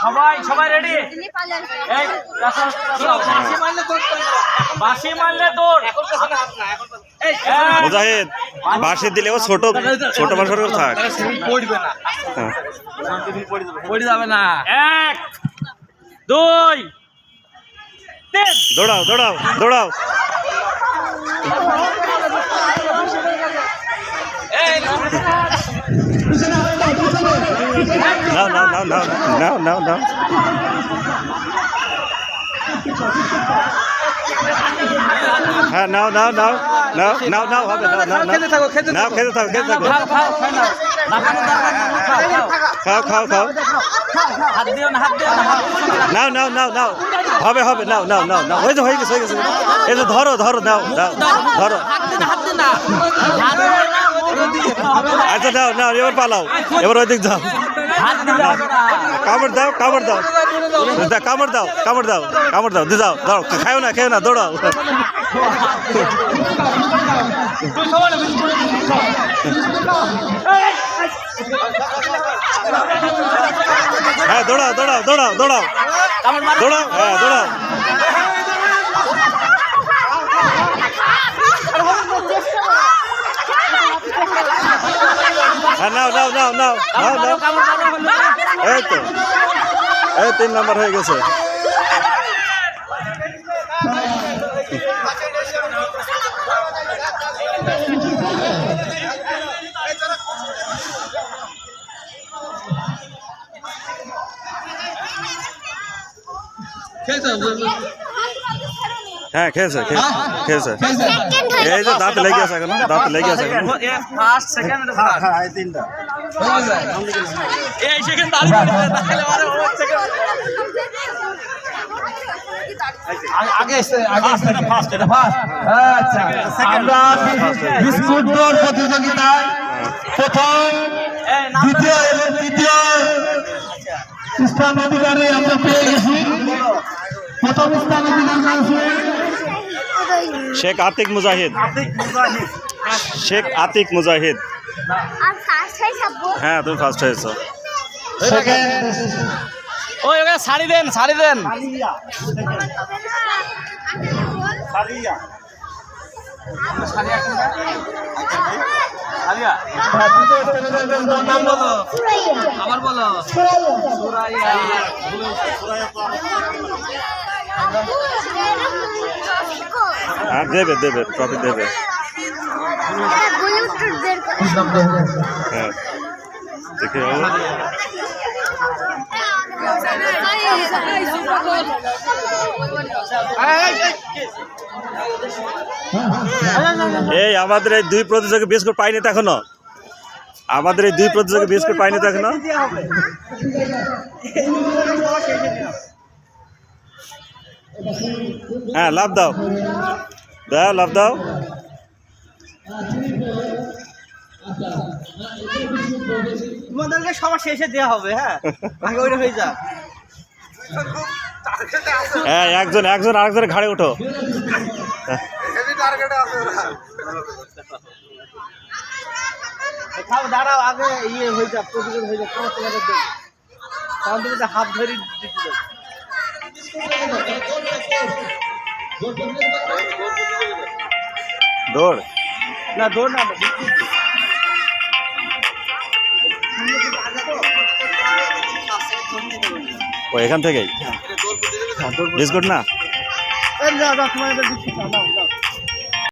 সবাই সবাই রেডি। বাঁশি মারলে তোর মুজাহিদ বাঁশি দিলেও ছোট ছোট মানুষের থাক, পড়বে না, পড়ে যাবে না। 1 2 3 দৌড়াও দৌড়াও দৌড়াও। নাও নাও নাও নাও নাও নাও নাও। হ্যাঁ নাও নাও নাও নাও নাও নাও হবে নাও নাও নাও নাও খেতে থাকো খেতে থাকো। খাও খাও খাও। হাত দিও না, হাত দিও না, নাও নাও নাও নাও হবে হবে নাও নাও নাও নাও হয়ে গেছে হয়ে গেছে। এই যে ধরো ধরো নাও নাও ধরো। আচ্ছা নাও নাও এবার পালাও, এবার ওই দিক যাও। কামড় দাও কামড় দাও কামড় দাও কামড় দাও কামড় দাও দিয়ে যাও দাও। খাও না খেও না দৌড়াও। হ্যাঁ দৌড়াও দৌড়াও দৌড়াও দৌড়াও দৌড়াও হ্যাঁ দৌড়াও। হ্যাঁ নাও নাও নাও নাও নাও নাও। এই তো এই 3 নম্বর হয়ে গেছে। হ্যাঁ খেয়েছে খেয়েছে। এই যে দাঁত লেগে আছে এখন, দাঁত লেগে আছে এখন। ফার্স্ট সেকেন্ড থার্ড এই 3টা এই সেকেন্ড দাঁড়িয়ে পড়ে তাহলে আরে ও সেকেন্ড আগে এটা ফার্স্ট আচ্ছা। আমরা বিস্কুট দৌড় প্রতিযোগিতায় প্রথম দ্বিতীয় এবং তৃতীয় স্থান অধিকারে আমরা পেয়ে গেছি। প্রথম স্থান অধিকার করেছে শেখ আতিক মুজাহিদ। শেখ আতিক মুজাহিদ। হ্যাঁ তুমি ফার্স্ট হয়েছো। ওই ওকে শাড়ি দেন, শাড়ি দেন। আবার বলো। হ্যাঁ দেবে দেবে ট্রফি দেবে। হ্যাঁ দেখে এই আমাদের এই 2 প্রতিযোগী বিস্কুট পাইনি তো এখনো। আমাদের এই 2 প্রতিযোগী বিস্কুট পাইনি তো এখনো। হ্যাঁ লাভ দাও দাও লাভ দাও। তোমাদেরকে সবার শেষে দেওয়া হবে। হ্যাঁ আগে ওইটা হয়ে যাক। হ্যাঁ একজন একজন আরেকজনের ঘাড়ে ওঠো। খাও দাঁড়াও, আগে ইয়ে হয়ে যাক, প্রতিযোগ হয়ে যাক। তোমাদের তখন তুমি তো হাত ধরে দিতে দাও। দৌড় না দৌড় না, ও এখান থেকেই বিস্কুট না। যাও যাও, তোমাদের